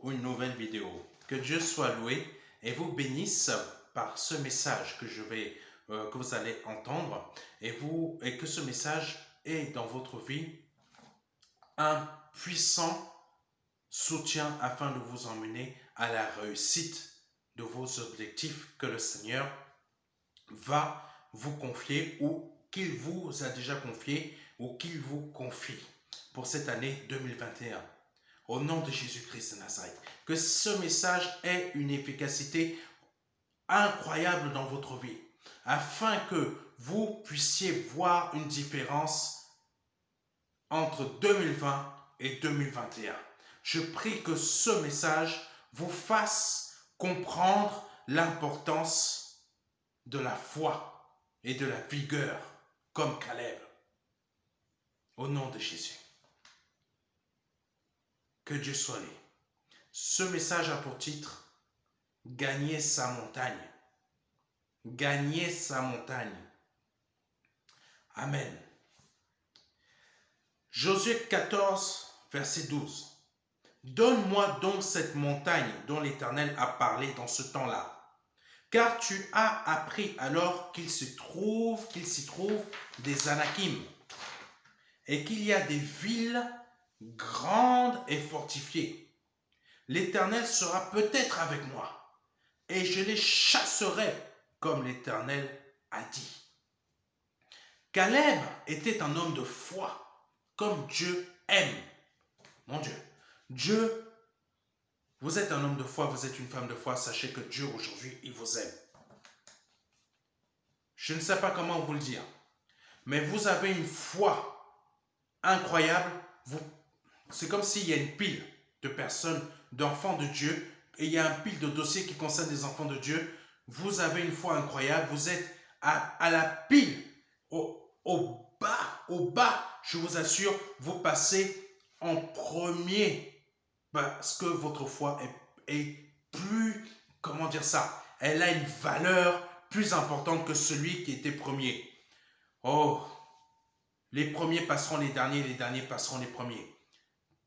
pour une nouvelle vidéo. Que Dieu soit loué et vous bénisse par ce message que vous allez entendre et que ce message ait dans votre vie un puissant soutien afin de vous emmener à la réussite de vos objectifs que le Seigneur va vous confier ou qu'il vous a déjà confié ou qu'il vous confie pour cette année 2021. Au nom de Jésus-Christ de Nazareth, que ce message ait une efficacité incroyable dans votre vie, afin que vous puissiez voir une différence entre 2020 et 2021. Je prie que ce message vous fasse comprendre l'importance de la foi et de la vigueur, comme Caleb. Au nom de Jésus. Que Dieu soit loué. Ce message a pour titre « Gagner sa montagne ». Gagner sa montagne. Amen. Josué 14, verset 12. Donne-moi donc cette montagne dont l'Éternel a parlé dans ce temps-là, car tu as appris alors qu'il s'y trouve des Anakim, et qu'il y a des villes grandes et fortifiées. L'Éternel sera peut-être avec moi, et je les chasserai comme l'Éternel a dit. Caleb était un homme de foi, comme Dieu aime. Mon Dieu, vous êtes un homme de foi, vous êtes une femme de foi, sachez que Dieu aujourd'hui, il vous aime. Je ne sais pas comment vous le dire, mais vous avez une foi incroyable. C'est comme s'il y a une pile de personnes, d'enfants de Dieu, et il y a un pile de dossiers qui concernent des enfants de Dieu. Vous avez une foi incroyable, vous êtes à la pile, au bas, je vous assure, vous passez en premier parce que votre foi est plus, comment dire ça, elle a une valeur plus importante que celui qui était premier. Oh, les premiers passeront les derniers passeront les premiers.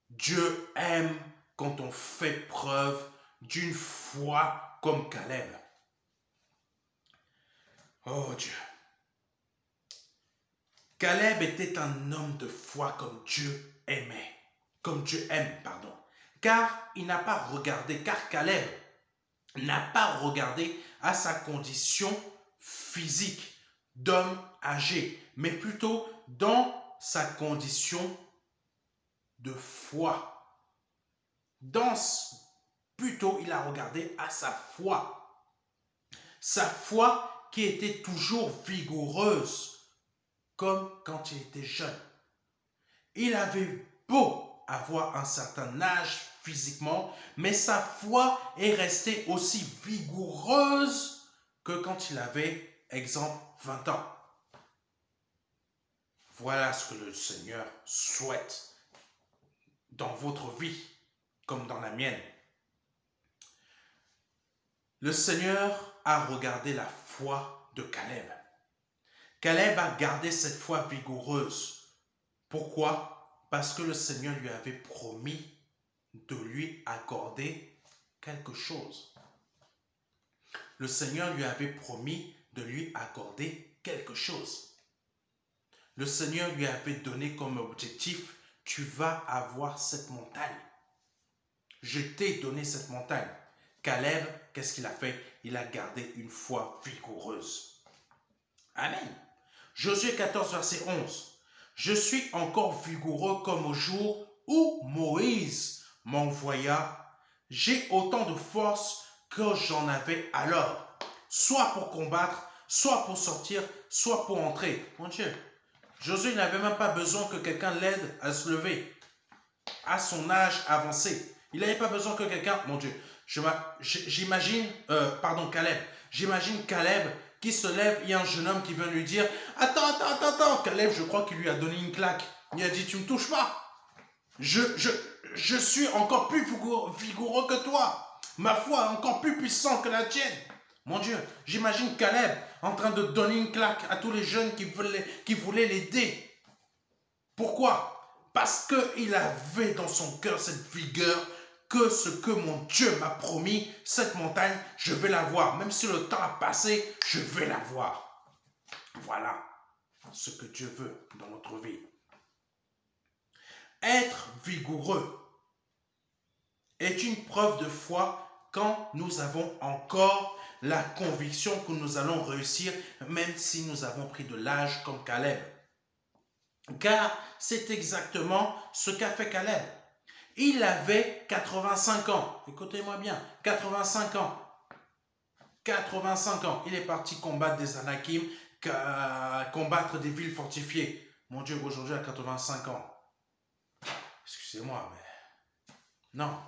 Dieu aime quand on fait preuve d'une foi comme Caleb. Oh Dieu. Caleb était un homme de foi comme Dieu aimait. Comme Dieu aime, pardon. Car Caleb n'a pas regardé à sa condition physique d'homme âgé, mais plutôt dans sa condition de foi. Plutôt, il a regardé à sa foi. Sa foi qui était toujours vigoureuse, comme quand il était jeune. Il avait beau avoir un certain âge physiquement, mais sa foi est restée aussi vigoureuse que quand il avait, exemple, 20 ans. Voilà ce que le Seigneur souhaite dans votre vie, comme dans la mienne. Le Seigneur a regardé la foi de Caleb. Caleb a gardé cette foi vigoureuse. Pourquoi? Parce que le Seigneur lui avait promis de lui accorder quelque chose. Le Seigneur lui avait promis de lui accorder quelque chose. Le Seigneur lui avait donné comme objectif, tu vas avoir cette montagne. Je t'ai donné cette montagne. Caleb, qu'est-ce qu'il a fait? Il a gardé une foi vigoureuse. Amen. Josué 14, verset 11. Je suis encore vigoureux comme au jour où Moïse m'envoya. J'ai autant de force que j'en avais alors, soit pour combattre, soit pour sortir, soit pour entrer. Mon Dieu, Josué n'avait même pas besoin que quelqu'un l'aide à se lever à son âge avancé. Il n'avait pas besoin que quelqu'un... Mon Dieu, Caleb. J'imagine Caleb qui se lève, il y a un jeune homme qui vient lui dire « Attends, Caleb, je crois qu'il lui a donné une claque. Il a dit « Tu ne me touches pas. Je suis encore plus vigoureux que toi. Ma foi est encore plus puissante que la tienne. » Mon Dieu, j'imagine Caleb en train de donner une claque à tous les jeunes qui voulaient l'aider. Pourquoi? Parce qu'il avait dans son cœur cette vigueur que ce que mon Dieu m'a promis, cette montagne, je vais la voir. Même si le temps a passé, je vais la voir. Voilà ce que Dieu veut dans notre vie. Être vigoureux est une preuve de foi quand nous avons encore la conviction que nous allons réussir, même si nous avons pris de l'âge comme Caleb. Car c'est exactement ce qu'a fait Caleb. Il avait 85 ans. Écoutez-moi bien, 85 ans. 85 ans. Il est parti combattre des Anakim, combattre des villes fortifiées. Mon Dieu, aujourd'hui à 85 ans. Excusez-moi, mais non.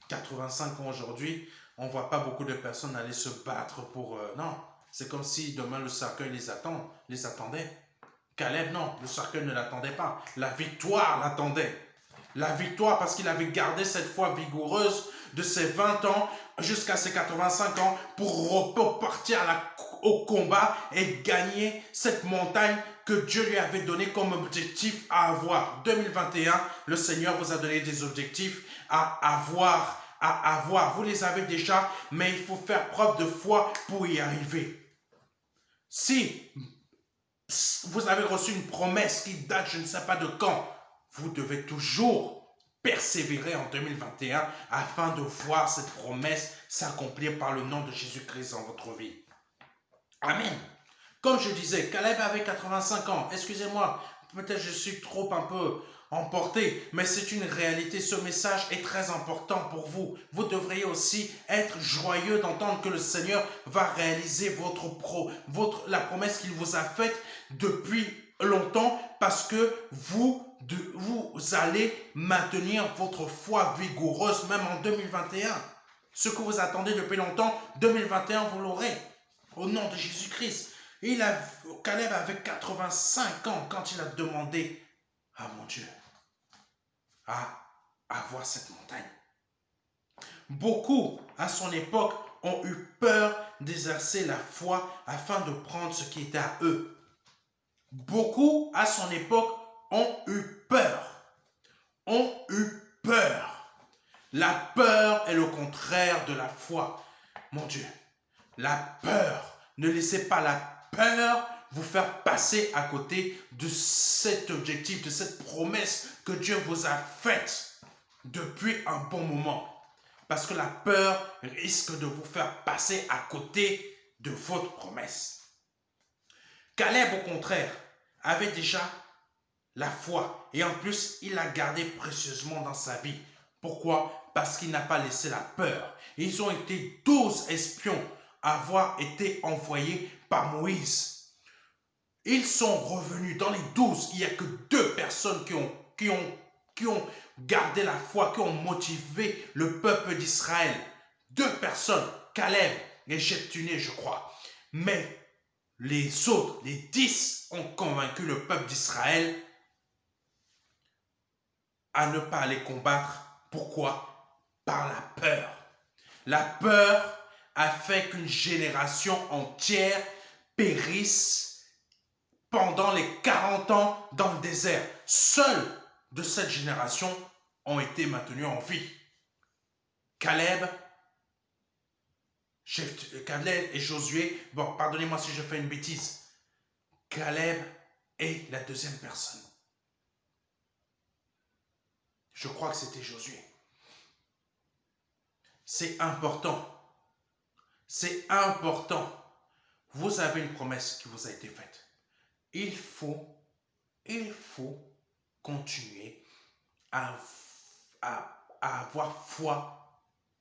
85 ans aujourd'hui, on ne voit pas beaucoup de personnes aller se battre pour... non, c'est comme si demain le cercueil les attendait. Caleb, non, le cercueil ne l'attendait pas. La victoire l'attendait. La victoire parce qu'il avait gardé cette foi vigoureuse de ses 20 ans jusqu'à ses 85 ans pour repartir au combat et gagner cette montagne que Dieu lui avait donné comme objectif à avoir. 2021, le Seigneur vous a donné des objectifs à avoir. Vous les avez déjà, mais il faut faire preuve de foi pour y arriver. Si vous avez reçu une promesse qui date je ne sais pas de quand, vous devez toujours persévérer en 2021 afin de voir cette promesse s'accomplir par le nom de Jésus-Christ dans votre vie. Amen. Comme je disais, Caleb avait 85 ans. Excusez-moi, peut-être je suis trop un peu emporté, mais c'est une réalité. Ce message est très important pour vous. Vous devriez aussi être joyeux d'entendre que le Seigneur va réaliser la promesse qu'il vous a faite depuis longtemps parce que vous allez maintenir votre foi vigoureuse même en 2021. Ce que vous attendez depuis longtemps, 2021, vous l'aurez. Au nom de Jésus-Christ. Caleb avait 85 ans quand il a demandé à mon Dieu à avoir cette montagne. Beaucoup à son époque ont eu peur d'exercer la foi afin de prendre ce qui était à eux. Beaucoup à son époque ont eu peur. La peur est le contraire de la foi. Mon Dieu, la peur. Ne laissez pas la peur vous faire passer à côté de cet objectif, de cette promesse que Dieu vous a faite depuis un bon moment. Parce que la peur risque de vous faire passer à côté de votre promesse. Caleb, au contraire, avait déjà la foi et en plus, il l'a gardée précieusement dans sa vie. Pourquoi? Parce qu'il n'a pas laissé la peur. Ils ont été 12 espions à avoir été envoyés par Moïse. Ils sont revenus dans les 12. Il n'y a que 2 personnes qui ont gardé la foi, qui ont motivé le peuple d'Israël. 2 personnes, Caleb et Jephthé, je crois. Mais les autres, les 10, ont convaincu le peuple d'Israël à ne pas aller combattre. Pourquoi? Par la peur. La peur a fait qu'une génération entière périsse pendant les 40 ans dans le désert. Seuls de cette génération ont été maintenus en vie. Caleb et Josué, bon, pardonnez-moi si je fais une bêtise. Caleb est la deuxième personne. Je crois que c'était Josué. C'est important. C'est important. Vous avez une promesse qui vous a été faite. Il faut continuer à avoir foi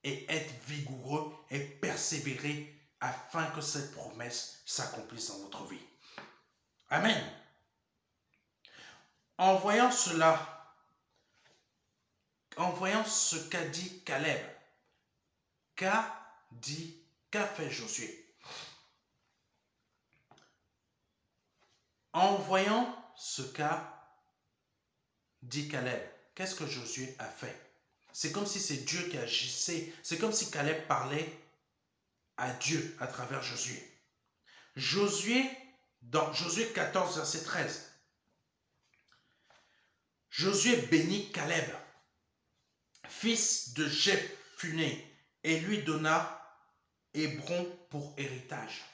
et être vigoureux et persévérer afin que cette promesse s'accomplisse dans votre vie. Amen. En voyant cela, en voyant ce qu'a dit Caleb, qu'a fait Josué? En voyant ce qu'a dit Caleb, qu'est-ce que Josué a fait? C'est comme si c'est Dieu qui agissait. C'est comme si Caleb parlait à Dieu à travers Josué. Dans Josué 14, verset 13, Josué bénit Caleb, fils de Jephuné, et lui donna Hébron pour héritage.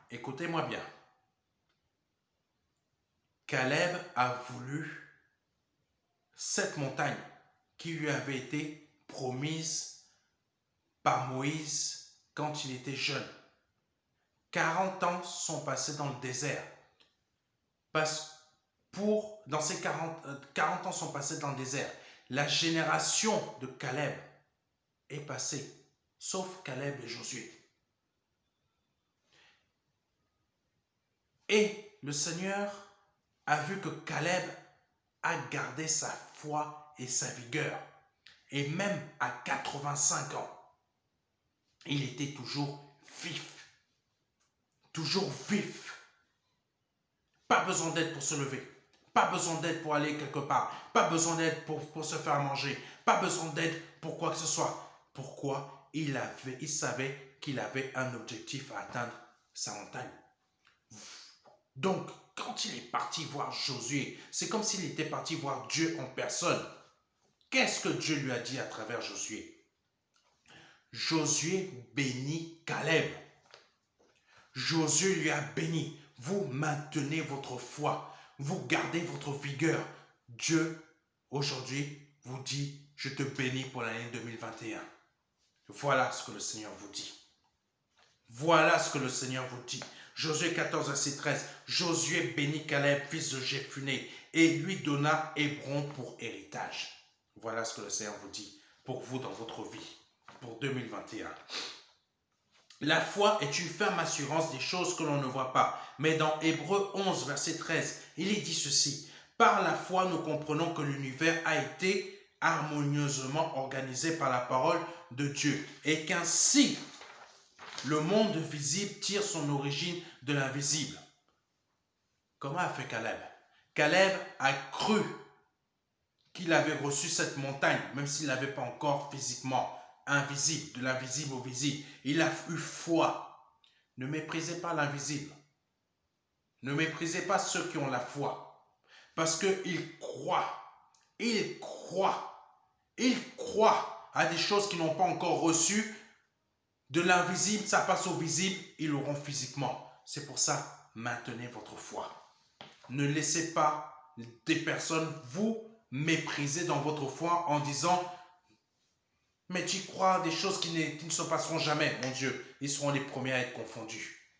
Écoutez-moi bien. Caleb a voulu cette montagne qui lui avait été promise par Moïse quand il était jeune. 40 ans sont passés dans le désert. Dans ces 40 ans sont passés dans le désert. La génération de Caleb est passée, sauf Caleb et Josué. Et le Seigneur a vu que Caleb a gardé sa foi et sa vigueur. Et même à 85 ans, il était toujours vif. Toujours vif. Pas besoin d'aide pour se lever. Pas besoin d'aide pour aller quelque part. Pas besoin d'aide pour se faire manger. Pas besoin d'aide pour quoi que ce soit. Pourquoi? Il savait qu'il avait un objectif à atteindre, sa montagne. Donc, quand il est parti voir Josué, c'est comme s'il était parti voir Dieu en personne. Qu'est-ce que Dieu lui a dit à travers Josué? Josué bénit Caleb. Josué lui a béni. Vous maintenez votre foi. Vous gardez votre vigueur. Dieu, aujourd'hui, vous dit, je te bénis pour l'année 2021. Voilà ce que le Seigneur vous dit. Voilà ce que le Seigneur vous dit. Josué 14, verset 13. Josué bénit Caleb, fils de Jephuné, et lui donna Hébron pour héritage. Voilà ce que le Seigneur vous dit pour vous dans votre vie, pour 2021. La foi est une ferme assurance des choses que l'on ne voit pas. Mais dans Hébreux 11, verset 13, il est dit ceci. Par la foi, nous comprenons que l'univers a été harmonieusement organisé par la parole de Dieu et qu'ainsi, le monde visible tire son origine de l'invisible. Comment a fait Caleb? Caleb a cru qu'il avait reçu cette montagne, même s'il n'avait pas encore physiquement invisible, de l'invisible au visible. Il a eu foi. Ne méprisez pas l'invisible. Ne méprisez pas ceux qui ont la foi. Parce qu'ils croient. Ils croient. Ils croient à des choses qu'ils n'ont pas encore reçues. De l'invisible, ça passe au visible, ils l'auront physiquement. C'est pour ça, maintenez votre foi. Ne laissez pas des personnes vous mépriser dans votre foi en disant « Mais tu crois à des choses qui ne se passeront jamais, mon Dieu. » Ils seront les premiers à être confondus.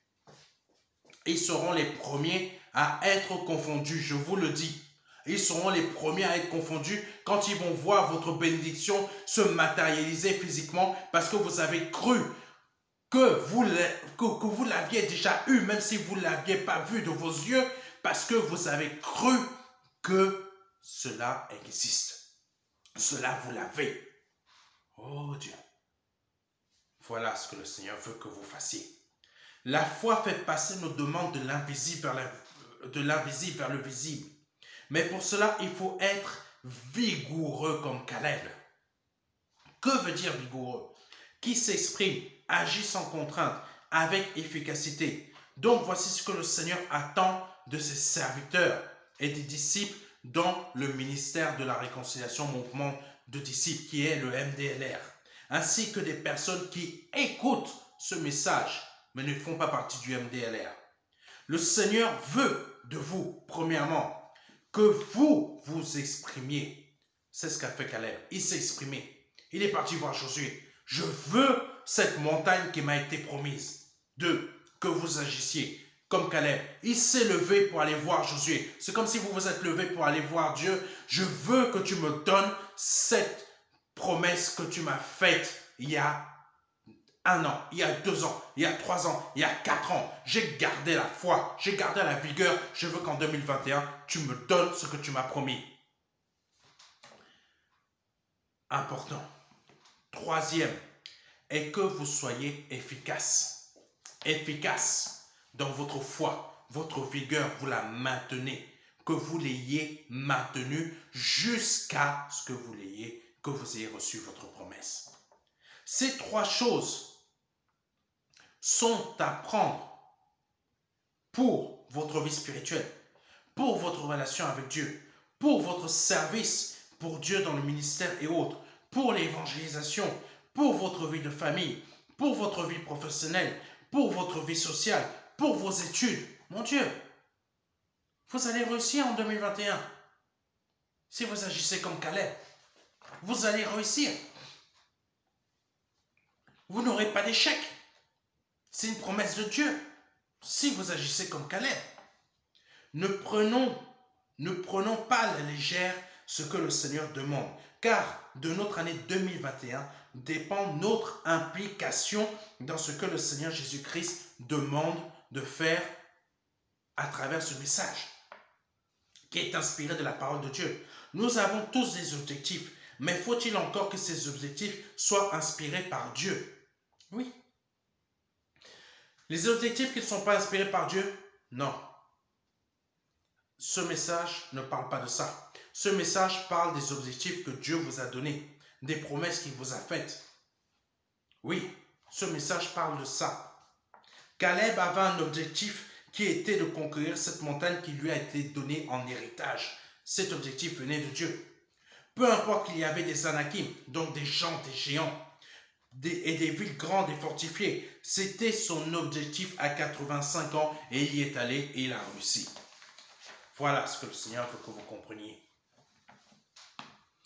Ils seront les premiers à être confondus, je vous le dis. Ils seront les premiers à être confondus quand ils vont voir votre bénédiction se matérialiser physiquement parce que vous avez cru que vous l'aviez déjà eu, même si vous ne l'aviez pas vu de vos yeux, parce que vous avez cru que cela existe. Cela, vous l'avez. Oh Dieu. Voilà ce que le Seigneur veut que vous fassiez. La foi fait passer nos demandes de l'invisible vers le visible. Mais pour cela, il faut être vigoureux comme Caleb. Que veut dire vigoureux? Qui s'exprime, agit sans contrainte, avec efficacité. Donc voici ce que le Seigneur attend de ses serviteurs et des disciples dans le ministère de la réconciliation, mouvement de disciples qui est le MDLR, ainsi que des personnes qui écoutent ce message mais ne font pas partie du MDLR. Le Seigneur veut de vous, premièrement, que vous vous exprimiez. C'est ce qu'a fait Caleb. Il s'est exprimé. Il est parti voir Josué. Je veux cette montagne qui m'a été promise. 2. Que vous agissiez comme Caleb. Il s'est levé pour aller voir Josué. C'est comme si vous vous êtes levé pour aller voir Dieu. Je veux que tu me donnes cette promesse que tu m'as faite il y a 1 an, il y a 2 ans, il y a 3 ans, il y a 4 ans. J'ai gardé la foi, j'ai gardé la vigueur. Je veux qu'en 2021, tu me donnes ce que tu m'as promis. Important. 3e, est que vous soyez efficace. Efficace dans votre foi, votre vigueur, vous la maintenez. Que vous l'ayez maintenue jusqu'à ce que vous ayez reçu votre promesse. Ces 3 choses sont à prendre pour votre vie spirituelle, pour votre relation avec Dieu, pour votre service, pour Dieu dans le ministère et autres, pour l'évangélisation, pour votre vie de famille, pour votre vie professionnelle, pour votre vie sociale, pour vos études, mon Dieu, vous allez réussir en 2021. Si vous agissez comme Caleb, vous allez réussir. Vous n'aurez pas d'échec. C'est une promesse de Dieu. Si vous agissez comme Caleb, ne prenons pas à la légère ce que le Seigneur demande, car de notre année 2021 dépend notre implication dans ce que le Seigneur Jésus-Christ demande de faire à travers ce message qui est inspiré de la parole de Dieu. Nous avons tous des objectifs, mais faut-il encore que ces objectifs soient inspirés par Dieu? Oui. Les objectifs qui ne sont pas inspirés par Dieu? Non. Ce message ne parle pas de ça. Ce message parle des objectifs que Dieu vous a donnés, des promesses qu'il vous a faites. Oui, ce message parle de ça. Caleb avait un objectif qui était de conquérir cette montagne qui lui a été donnée en héritage. Cet objectif venait de Dieu. Peu importe qu'il y avait des Anakim, donc des gens, des géants, et des villes grandes et fortifiées, c'était son objectif à 85 ans et il y est allé et il a réussi. Voilà ce que le Seigneur veut que vous compreniez.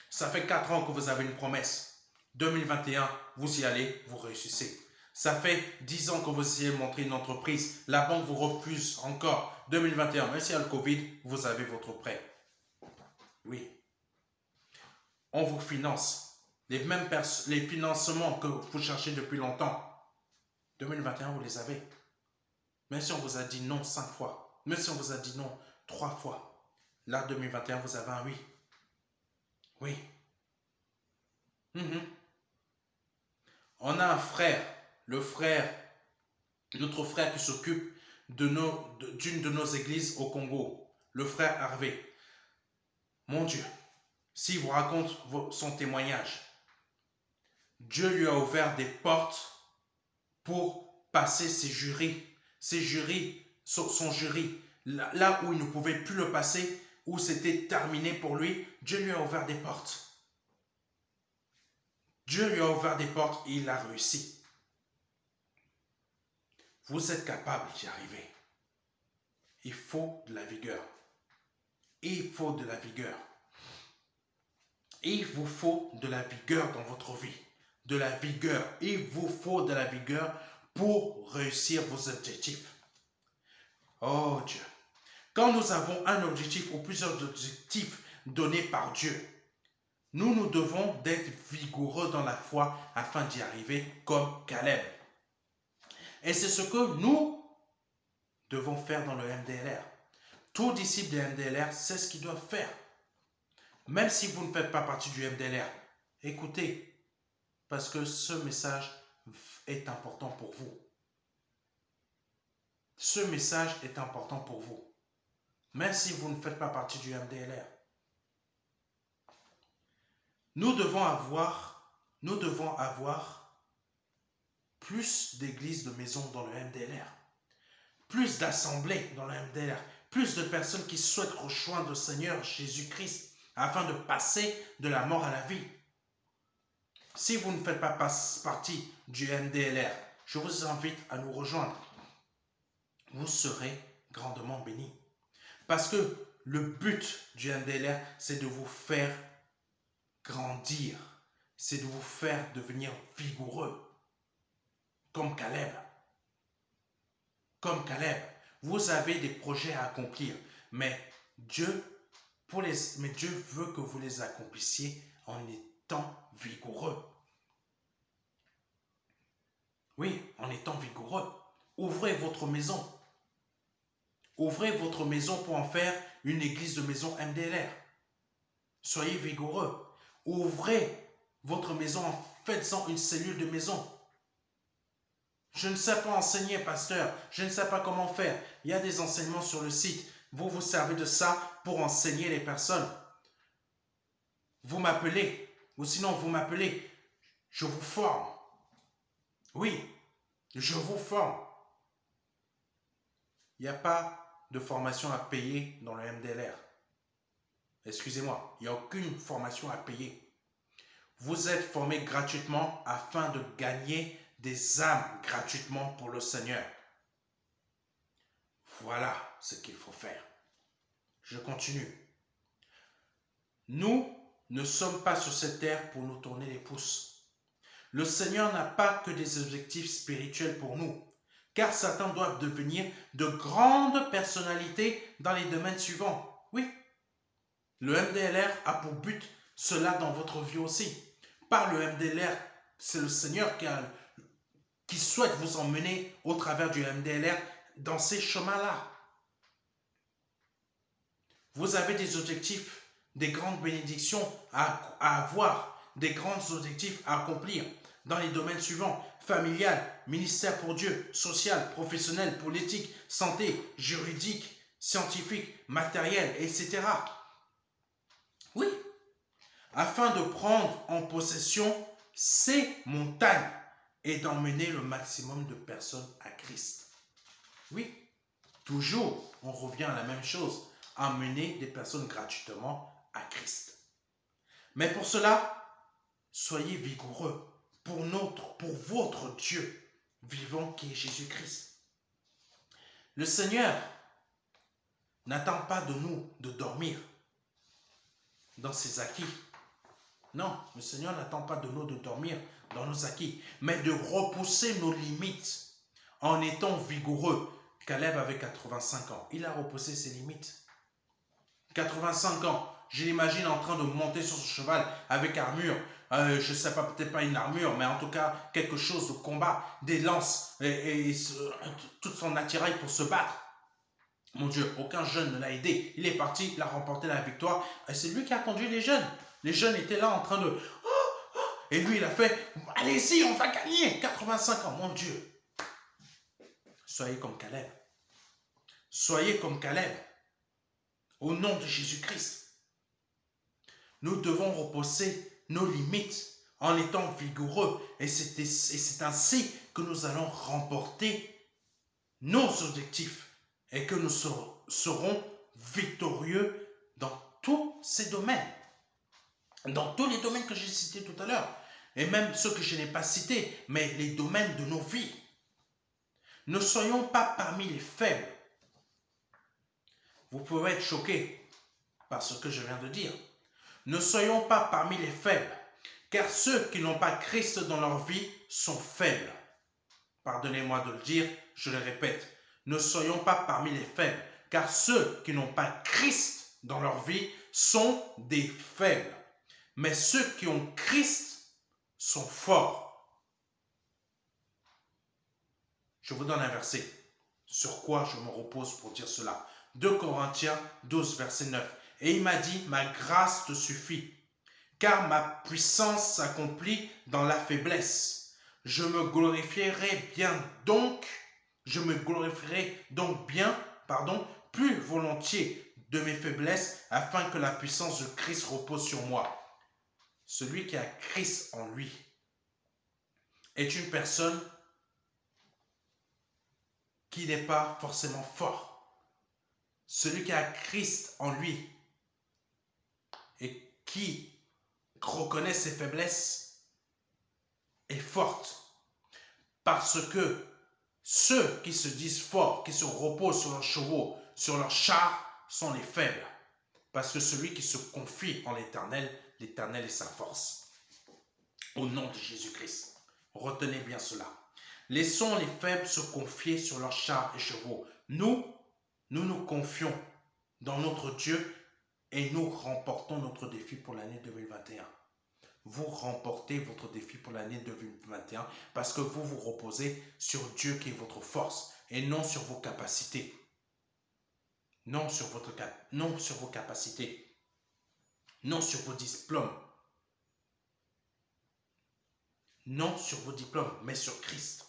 Ça fait 4 ans que vous avez une promesse. 2021, vous y allez, vous réussissez. Ça fait 10 ans que vous essayez de montrer une entreprise. La banque vous refuse encore. 2021, même s'il y a le Covid, vous avez votre prêt. Oui. On vous finance. Les financements que vous cherchez depuis longtemps. 2021, vous les avez. Même si on vous a dit non 5 fois. Même si on vous a dit non 3 fois. Là, 2021, vous avez un oui. Oui. On a un frère, notre frère qui s'occupe d'une de nos églises au Congo, le frère Harvey. Mon Dieu, s'il vous raconte son témoignage, Dieu lui a ouvert des portes pour passer ses jurys, son jury, là où il ne pouvait plus le passer, où c'était terminé pour lui, Dieu lui a ouvert des portes. Dieu lui a ouvert des portes et il a réussi. Vous êtes capable d'y arriver. Il faut de la vigueur. Il faut de la vigueur. Il vous faut de la vigueur dans votre vie. De la vigueur. Il vous faut de la vigueur pour réussir vos objectifs. Oh Dieu. Quand nous avons un objectif ou plusieurs objectifs donnés par Dieu, nous devons d'être vigoureux dans la foi afin d'y arriver comme Caleb. Et c'est ce que nous devons faire dans le MDLR. Tout disciple de MDLR sait ce qu'il doit faire. Même si vous ne faites pas partie du MDLR, écoutez, parce que ce message est important pour vous. Ce message est important pour vous. Même si vous ne faites pas partie du MDLR. Nous devons avoir plus d'églises de maisons dans le MDLR, plus d'assemblées dans le MDLR, plus de personnes qui souhaitent rejoindre le Seigneur Jésus-Christ afin de passer de la mort à la vie. Si vous ne faites pas partie du MDLR, je vous invite à nous rejoindre. Vous serez grandement bénis. Parce que le but du MDLR, c'est de vous faire grandir, c'est de vous faire devenir vigoureux, comme Caleb. Comme Caleb, vous avez des projets à accomplir, mais Dieu veut que vous les accomplissiez en étant vigoureux. Oui, en étant vigoureux. Ouvrez votre maison. Ouvrez votre maison pour en faire une église de maison MDLR. Soyez vigoureux. Ouvrez votre maison en faites-en une cellule de maison. Je ne sais pas enseigner, pasteur. Je ne sais pas comment faire. Il y a des enseignements sur le site. Vous vous servez de ça pour enseigner les personnes. Vous m'appelez. Ou sinon, vous m'appelez. Je vous forme. Oui, je vous forme. Il n'y a pas de formation à payer dans le MDLR. Excusez-moi, il n'y a aucune formation à payer. Vous êtes formés gratuitement afin de gagner des âmes gratuitement pour le Seigneur. Voilà ce qu'il faut faire. Je continue. Nous ne sommes pas sur cette terre pour nous tourner les pouces. Le Seigneur n'a pas que des objectifs spirituels pour nous, car Satan doit devenir de grandes personnalités dans les domaines suivants. Oui, le MDLR a pour but cela dans votre vie aussi. Par le MDLR, c'est le Seigneur qui souhaite vous emmener au travers du MDLR dans ces chemins-là. Vous avez des objectifs, des grandes bénédictions à avoir, des grands objectifs à accomplir dans les domaines suivants: familial, ministère pour Dieu, social, professionnel, politique, santé, juridique, scientifique, matériel, etc. Oui, afin de prendre en possession ces montagnes et d'emmener le maximum de personnes à Christ. Oui, toujours, on revient à la même chose: emmener des personnes gratuitement à Christ. Mais pour cela, soyez vigoureux pour votre Dieu vivant qui est Jésus-Christ. Le Seigneur n'attend pas de nous de dormir dans ses acquis. Non, le Seigneur n'attend pas de nous de dormir dans nos acquis, mais de repousser nos limites en étant vigoureux. Caleb avait 85 ans. Il a repoussé ses limites. 85 ans. Je l'imagine en train de monter sur son cheval avec armure. Je ne sais pas, peut-être pas une armure, mais en tout cas quelque chose de combat, des lances et tout son attirail pour se battre. Mon Dieu, aucun jeune ne l'a aidé. Il est parti, il a remporté la victoire. Et c'est lui qui a conduit les jeunes. Les jeunes étaient là en train de... Et lui, il a fait, allez-y, on va gagner. 85 ans, mon Dieu. Soyez comme Caleb. Soyez comme Caleb. Au nom de Jésus-Christ. Nous devons repousser nos limites en étant vigoureux. Et c'est ainsi que nous allons remporter nos objectifs et que nous serons victorieux dans tous ces domaines. Dans tous les domaines que j'ai cités tout à l'heure. Et même ceux que je n'ai pas cités, mais les domaines de nos vies. Ne soyons pas parmi les faibles. Vous pouvez être choqués par ce que je viens de dire. Ne soyons pas parmi les faibles, car ceux qui n'ont pas Christ dans leur vie sont faibles. Pardonnez-moi de le dire, je le répète. Ne soyons pas parmi les faibles, car ceux qui n'ont pas Christ dans leur vie sont des faibles. Mais ceux qui ont Christ sont forts. Je vous donne un verset. Sur quoi je me repose pour dire cela? 2 Corinthiens 12, verset 9. Et il m'a dit, ma grâce te suffit, car ma puissance s'accomplit dans la faiblesse. Je me glorifierai donc bien, plus volontiers de mes faiblesses, afin que la puissance de Christ repose sur moi. Celui qui a Christ en lui est une personne qui n'est pas forcément fort. Celui qui a Christ en lui et qui reconnaît ses faiblesses est forte. Parce que ceux qui se disent forts, qui se reposent sur leurs chevaux, sur leurs chars, sont les faibles. Parce que celui qui se confie en l'Éternel, l'Éternel est sa force. Au nom de Jésus-Christ. Retenez bien cela. Laissons les faibles se confier sur leurs chars et chevaux. Nous nous confions dans notre Dieu et nous remportons notre défi pour l'année 2021. Vous remportez votre défi pour l'année 2021 parce que vous vous reposez sur Dieu qui est votre force et non sur vos capacités. Non sur vos capacités. Non sur vos diplômes. Non sur vos diplômes, mais sur Christ.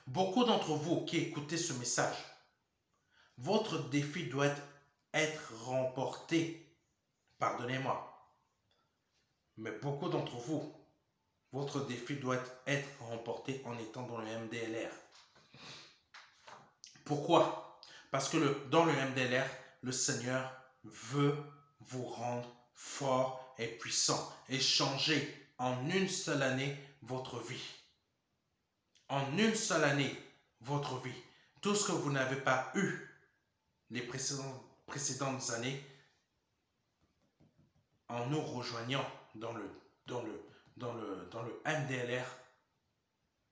Beaucoup d'entre vous qui écoutez ce message, votre défi doit être remporté. Pardonnez-moi. Mais beaucoup d'entre vous, votre défi doit être remporté en étant dans le MDLR. Pourquoi? Parce que dans le MDLR, le Seigneur veut vous rendre fort et puissant et changer en une seule année votre vie. En une seule année, votre vie. Tout ce que vous n'avez pas eu les précédentes années, en nous rejoignant dans le MDLR,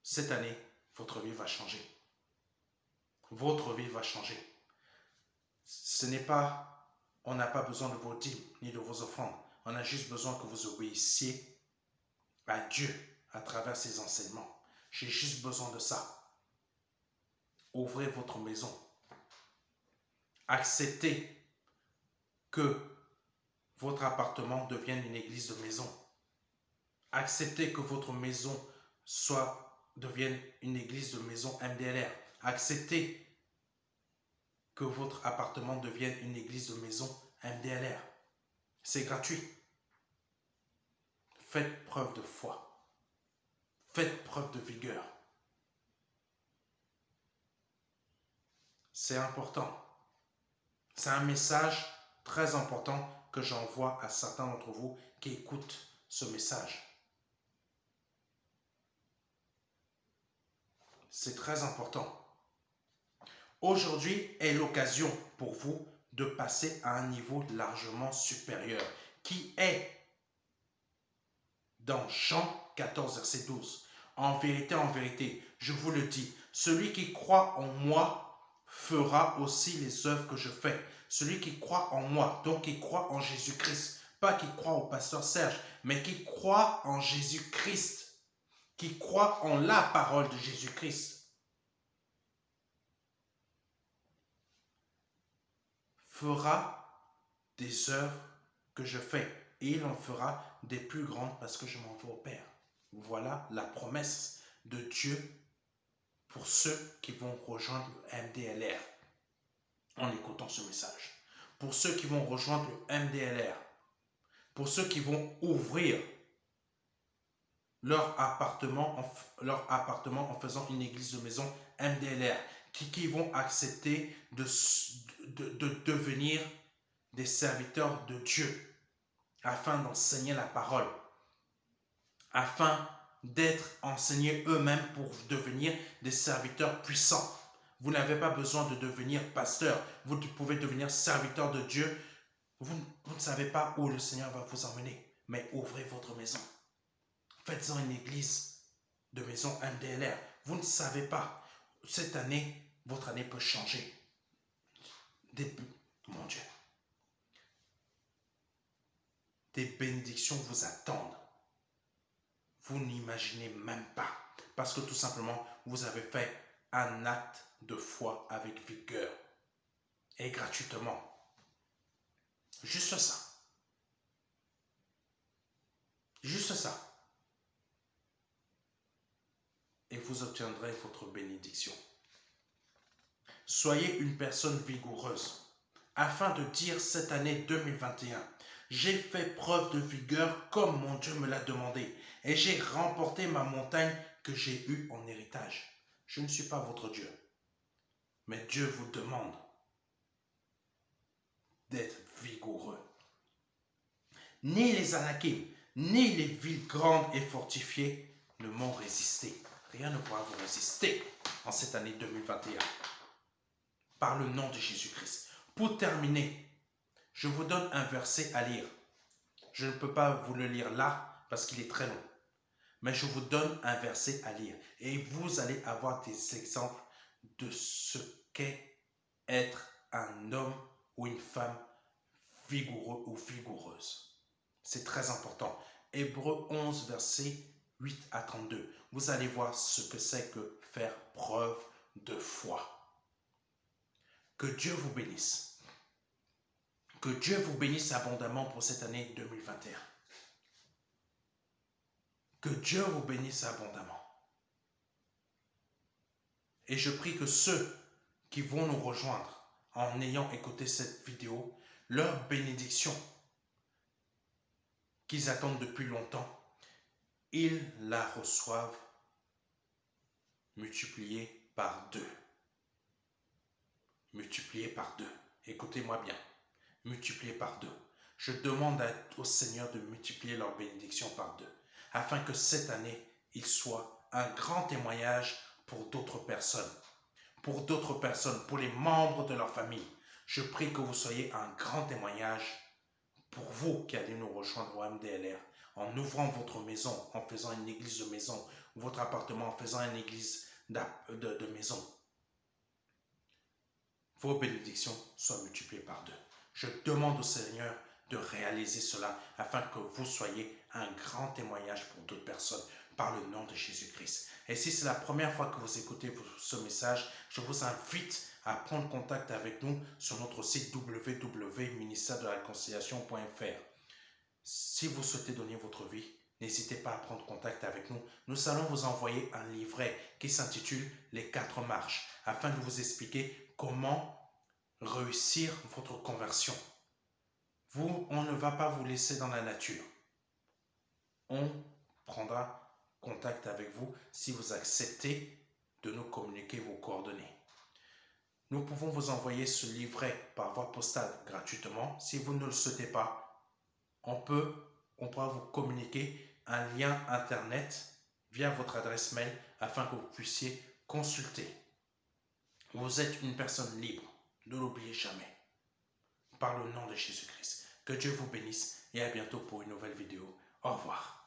cette année, votre vie va changer. Votre vie va changer. Ce n'est pas, on n'a pas besoin de vos dîmes ni de vos offrandes. On a juste besoin que vous obéissiez à Dieu à travers ses enseignements. J'ai juste besoin de ça. Ouvrez votre maison. Acceptez que votre appartement devienne une église de maison. Acceptez que votre maison devienne une église de maison MDLR. Acceptez que votre appartement devienne une église de maison MDLR. C'est gratuit. Faites preuve de foi. Faites preuve de vigueur. C'est important. C'est un message très important que j'envoie à certains d'entre vous qui écoutent ce message. C'est très important. Aujourd'hui est l'occasion pour vous de passer à un niveau largement supérieur, qui est dans Jean 14, verset 12. En vérité, je vous le dis, celui qui croit en moi fera aussi les œuvres que je fais. Celui qui croit en moi, donc qui croit en Jésus-Christ, pas qui croit au pasteur Serge, mais qui croit en Jésus-Christ, qui croit en la parole de Jésus-Christ, fera des œuvres que je fais, et il en fera des plus grandes parce que je m'en vais au Père. Voilà la promesse de Dieu pour ceux qui vont rejoindre le MDLR en écoutant ce message. Pour ceux qui vont rejoindre le MDLR, pour ceux qui vont ouvrir leur appartement en faisant une église de maison MDLR, qui vont accepter de devenir des serviteurs de Dieu afin d'enseigner la parole, afin d'être enseignés eux-mêmes pour devenir des serviteurs puissants. Vous n'avez pas besoin de devenir pasteur, vous pouvez devenir serviteur de Dieu. Vous ne savez pas où le Seigneur va vous emmener, mais ouvrez votre maison. Faites-en une église de maison MDLR. Vous ne savez pas, cette année, votre année peut changer. Mon Dieu. Des bénédictions vous attendent. Vous n'imaginez même pas. Parce que tout simplement, vous avez fait un acte de foi avec vigueur. Et gratuitement. Juste ça. Juste ça. Et vous obtiendrez votre bénédiction. Soyez une personne vigoureuse, afin de dire cette année 2021, j'ai fait preuve de vigueur comme mon Dieu me l'a demandé, et j'ai remporté ma montagne que j'ai eue en héritage. Je ne suis pas votre Dieu, mais Dieu vous demande d'être vigoureux. Ni les Anakim, ni les villes grandes et fortifiées ne m'ont résisté. Rien ne pourra vous résister en cette année 2021. Par le nom de Jésus-Christ. Pour terminer, je vous donne un verset à lire. Je ne peux pas vous le lire là parce qu'il est très long. Mais je vous donne un verset à lire. Et vous allez avoir des exemples de ce qu'est être un homme ou une femme vigoureux ou vigoureuse. C'est très important. Hébreux 11, verset 8 à 32. Vous allez voir ce que c'est que faire preuve de foi. Que Dieu vous bénisse. Que Dieu vous bénisse abondamment pour cette année 2021. Que Dieu vous bénisse abondamment. Et je prie que ceux qui vont nous rejoindre en ayant écouté cette vidéo, leur bénédiction qu'ils attendent depuis longtemps, ils la reçoivent multipliée par 2. Multipliée par 2. Écoutez-moi bien. multipliées par 2. Je demande au Seigneur de multiplier leurs bénédictions par 2, afin que cette année, il soit un grand témoignage pour d'autres personnes. Pour d'autres personnes, pour les membres de leur famille. Je prie que vous soyez un grand témoignage pour vous qui allez nous rejoindre au MDLR, en ouvrant votre maison, en faisant une église de maison, votre appartement, en faisant une église de maison. Vos bénédictions soient multipliées par 2. Je demande au Seigneur de réaliser cela afin que vous soyez un grand témoignage pour d'autres personnes par le nom de Jésus-Christ. Et si c'est la première fois que vous écoutez ce message, je vous invite à prendre contact avec nous sur notre site www.ministère-de-la-réconciliation.fr. Si vous souhaitez donner votre vie, n'hésitez pas à prendre contact avec nous. Nous allons vous envoyer un livret qui s'intitule « Les 4 marches » afin de vous expliquer comment réussir votre conversion. On ne va pas vous laisser dans la nature. On prendra contact avec vous si vous acceptez de nous communiquer vos coordonnées. Nous pouvons vous envoyer ce livret par voie postale gratuitement. Si vous ne le souhaitez pas, on pourra vous communiquer un lien internet via votre adresse mail afin que vous puissiez consulter. Vous êtes une personne libre, ne l'oubliez jamais. Par le nom de Jésus-Christ. Que Dieu vous bénisse et à bientôt pour une nouvelle vidéo. Au revoir.